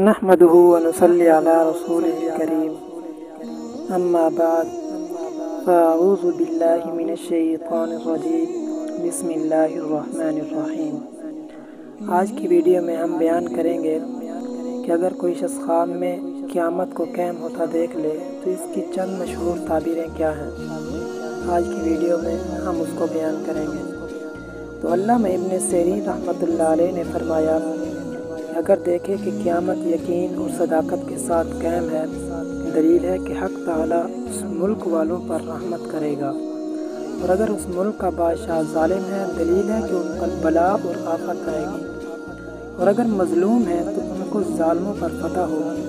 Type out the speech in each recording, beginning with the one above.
नहमदुहु व नुसल्ली अला रसूलिल करीम, अम्मा बाद, फ़अऊज़ु बिल्लाहि मिनश शैतानिर रजीम, बिस्मिल्लाहिर रहमानिर रहीम। आज की वीडियो में हम बयान करेंगे कि अगर कोई शख्स ख्वाब में क़यामत को क़ायम होता देख ले तो इसकी चंद मशहूर ताबीरें क्या हैं। आज की वीडियो में हम उसको बयान करेंगे। तो अल्लामा इब्न सीरीन रहमतुल्लाह अलैह ने फरमाया, अगर देखे कि क़यामत यकीन और सदाकत के साथ कायम है, दलील है कि हक़ ताला उस मुल्क वालों पर रहमत करेगा, और अगर उस मुल्क का बादशाह जालिम है, दलील है कि उन पर बला और आफत आएगी, और अगर मजलूम है तो उनको जालिमों पर फतह होगी,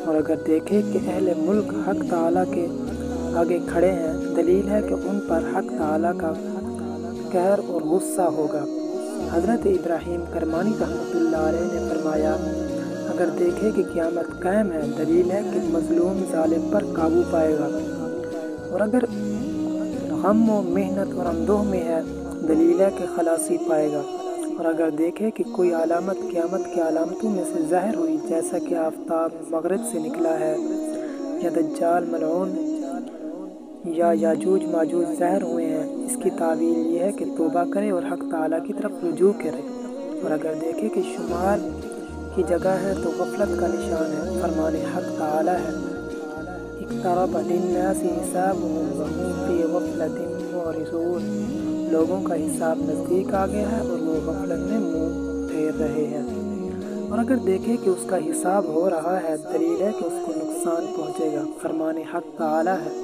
और अगर देखे कि अहले मुल्क हक़ ताला के आगे खड़े हैं, दलील है कि उन पर हक़ ताला का कहर और गुस्सा होगा। हज़रत इब्राहीम करमानी रहमतुल्लाह अलैह ने फरमाया, अगर देखे कि क़यामत कायम है, दलील है कि मजलूम जालिम पर काबू पाएगा, और अगर गम व मेहनत और अंदोह में है, दलील है कि खलासी पाएगा, और अगर देखे कि कोई अलामत क़यामत की अलामतों में से ज़ाहिर हुई, जैसा कि आफ़ताब मग़रिब से निकला है, या दज्जाल मलऊन या याजूज माजूज ज़ाहिर हुए हैं, इसकी तावील ये है कि तौबा करे और हक़ ताला की तरफ रुजू करे, और अगर देखे कि शुमार की जगह है तो गफलत का निशान है, फरमाने हक़ ताला है, इक़्तरब लिन्नासि हिसाबुहुम व हुम फ़ी गफ़लतिन मुअरिज़ून, लोगों का हिसाब नज़दीक आ गया है और वो गफलत में मुँह फेर रहे हैं। और अगर देखे कि उसका हिसाब हो रहा है, दलील है कि उसको नुकसान पहुँचेगा, फरमाने हक़ ताला है,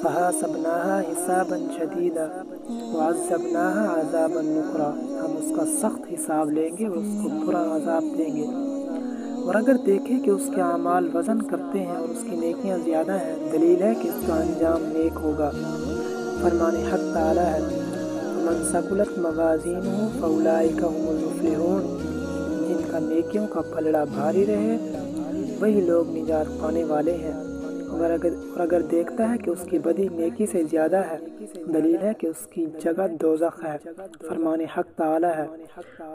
फ़हसबनाहा हिसाबन शदीदा वअज़्ज़बनाहा अज़ाबन नुकरा, हम उसका सख्त हिसाब लेंगे और उसको बुरा अज़ाब देंगे। और अगर देखे कि उसके अमाल वज़न करते हैं और उसकी नेकियां ज़्यादा हैं, दलील है कि उसका अंजाम नेक होगा, फरमाने हक़ ताला है, मन सकुलत मवाज़ीनुहु फ़उलाइका हुमुल मुफ़्लिहून, जिनका नेकियों का पलड़ा भारी रहे वही लोग निजात पाने वाले हैं। और अगर देखता है कि उसकी बदी नेकी से ज़्यादा है, दलील है कि उसकी जगह दोज़ख है, फरमाने हक़ ताला है,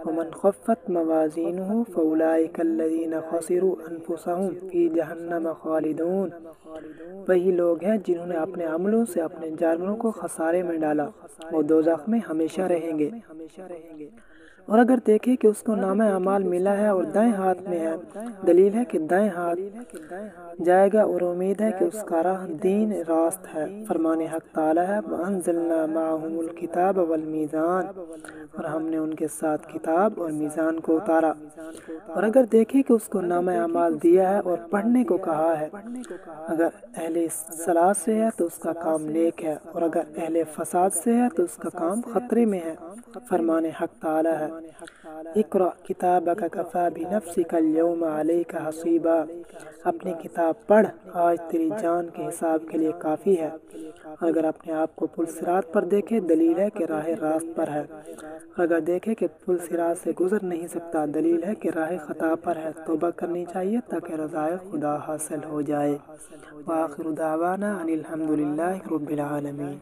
वमन ख़फ़्फ़त मवाज़ीनुहु फ़उलाइका अल्लज़ीना ख़सिरू अनफुसहुम फ़ी जहन्नम ख़ालिदून, वही लोग हैं जिन्होंने अपने अमलों से अपने जानवरों को खसारे में डाला, वो दोज़ख में हमेशा रहेंगे। और अगर देखे कि उसको नामे अमाल मिला है और दाएं हाथ में है, दलील है कि दाएं हाथ जाएगा और उम्मीद है कि उसका राह दीन रास्त है, फरमाने हक़ ताला है, वअंज़लना मअहुमुल किताब वल मीज़ान, और हमने उनके साथ किताब और मीज़ान को उतारा। और अगर देखे कि उसको नामे अमाल दिया है और पढ़ने को कहा है, अगर अहले सलाह से है तो उसका काम नेक है, और अगर अहले फसाद से है तो उसका काम खतरे में है, फरमाने हक़ ताला है, इक़रा किताबक कफ़ा बिनफ़्सिका अल-यौमा अलैका हसीबा, अपनी किताब पढ़, आज तेरी जान के हिसाब के लिए काफ़ी है। अगर अपने आप को पुल सिरात पर देखे, दलील है कि राह रास्त पर है, अगर देखे कि पुल सिरात से गुजर नहीं सकता, दलील है कि राह ख़ता पर है, तौबा करनी चाहिए ताकि रज़ाए खुदा हासिल हो जाए। व आखिरु दावाना अनिल हम्दुलिल्लाहि रब्बिल आलमीन।